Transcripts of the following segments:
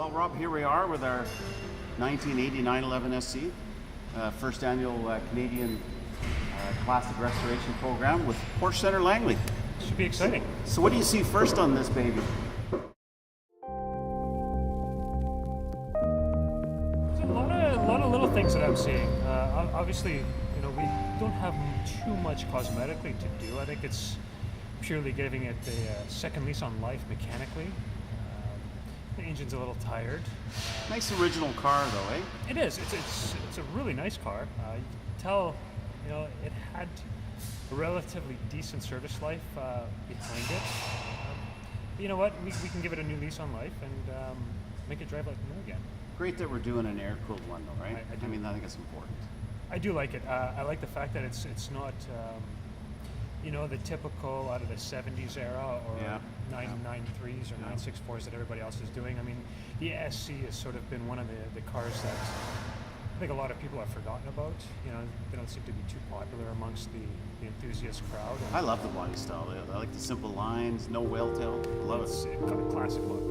Well, Rob, here we are with our 1980 911 SC, first annual Canadian Classic Restoration Program with Porsche Centre Langley. Should be exciting. So what do you see first on this baby? There's a lot of little things that I'm seeing. Obviously, we don't have too much cosmetically to do. I think it's purely giving it a second lease on life mechanically. The engine's a little tired. Nice original car though, eh? It is. It's a really nice car. You can tell, it had a relatively decent service life behind it. But you know what? We can give it a new lease on life and make it drive like new again. Great that we're doing an air-cooled one though, right? I do. I mean, I think it's important. I do like it. I like the fact that it's not, the typical out of the 70s era or 993s or 964s that everybody else is doing. I mean, the SC has sort of been one of the cars that I think a lot of people have forgotten about. They don't seem to be too popular amongst the enthusiast crowd. I love the body style. I like the simple lines, no whale tail. Love it. It's got a classic look.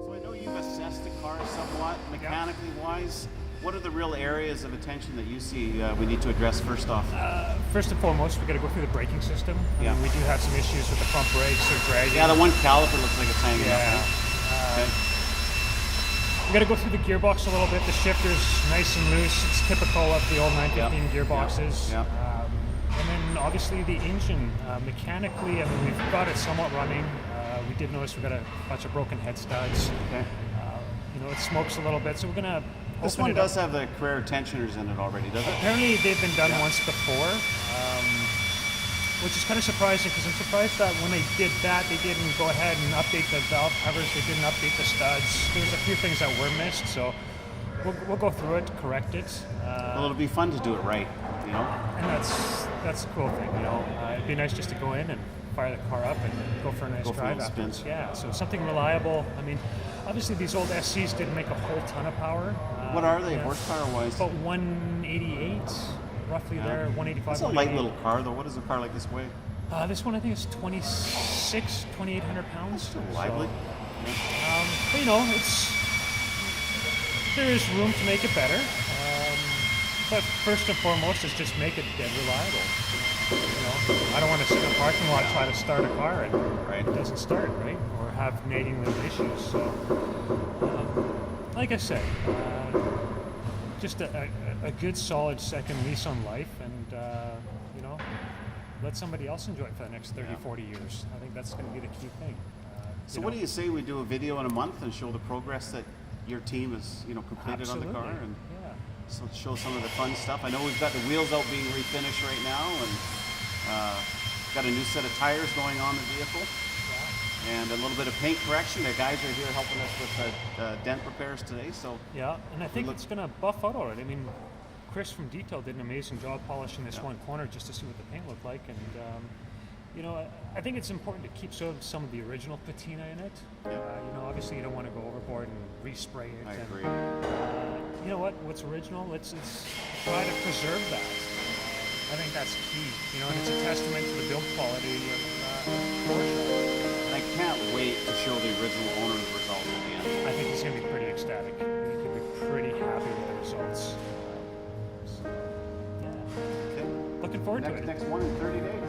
So I know you've assessed the car somewhat, mechanically wise. What are the real areas of attention that you see we need to address first off? First and foremost, we got to go through the braking system. I mean, we do have some issues with the front brakes. They're dragging. Yeah, the one caliper looks like it's hanging up. Okay. We got to go through the gearbox a little bit. The shifter's nice and loose. It's typical of the old 915 gearboxes. And then obviously the engine, mechanically, I mean, we've got it somewhat running. We did notice we got a bunch of broken head studs. Okay. It smokes a little bit, so we're gonna. This one does have the Carrera tensioners in it already, does it? Apparently they've been done once before, which is kind of surprising because I'm surprised that when they did that, they didn't go ahead and update the valve covers. They didn't update the studs. There's a few things that were missed, so we'll go through it, correct it. Well, it'll be fun to do it right, And that's the cool thing, It'd be nice just to go in and fire the car up and go for a nice drive afterwards. Yeah, so something reliable. I mean, obviously these old SCs didn't make a whole ton of power. What are they horsepower-wise? About 188, roughly there, 185. It's a light little car, though. What does a car like this weigh? This one I think is 2,800 pounds. Still lively. But there is room to make it better. But first and foremost is just make it dead reliable. I don't want to sit in a parking lot and try to start a car and it doesn't start, right? Or have nagging little issues. So, like I say, just a good solid second lease on life and, let somebody else enjoy it for the next 30, 40 years. I think that's going to be the key thing. So what do you say we do a video in a month and show the progress that your team has, completed on the car? And so show some of the fun stuff. I know we've got the wheels out being refinished right now and got a new set of tires going on the vehicle. And a little bit of paint correction. The guys are here helping us with dent repairs today. So and I think it's going to buff out already. I mean, Chris from Detail did an amazing job polishing this one corner just to see what the paint looked like. And I think it's important to keep some of the original patina in it. Obviously you don't want to go overboard and respray it. I agree. You know what? What's original? Let's try to preserve that. I think that's key. And it's a testament to the build quality of Porsche. I can't wait to show the original owner the result at the end. I think he's going to be pretty ecstatic. He could be pretty happy with the results. So, Okay. looking forward to it. Next one in 30 days.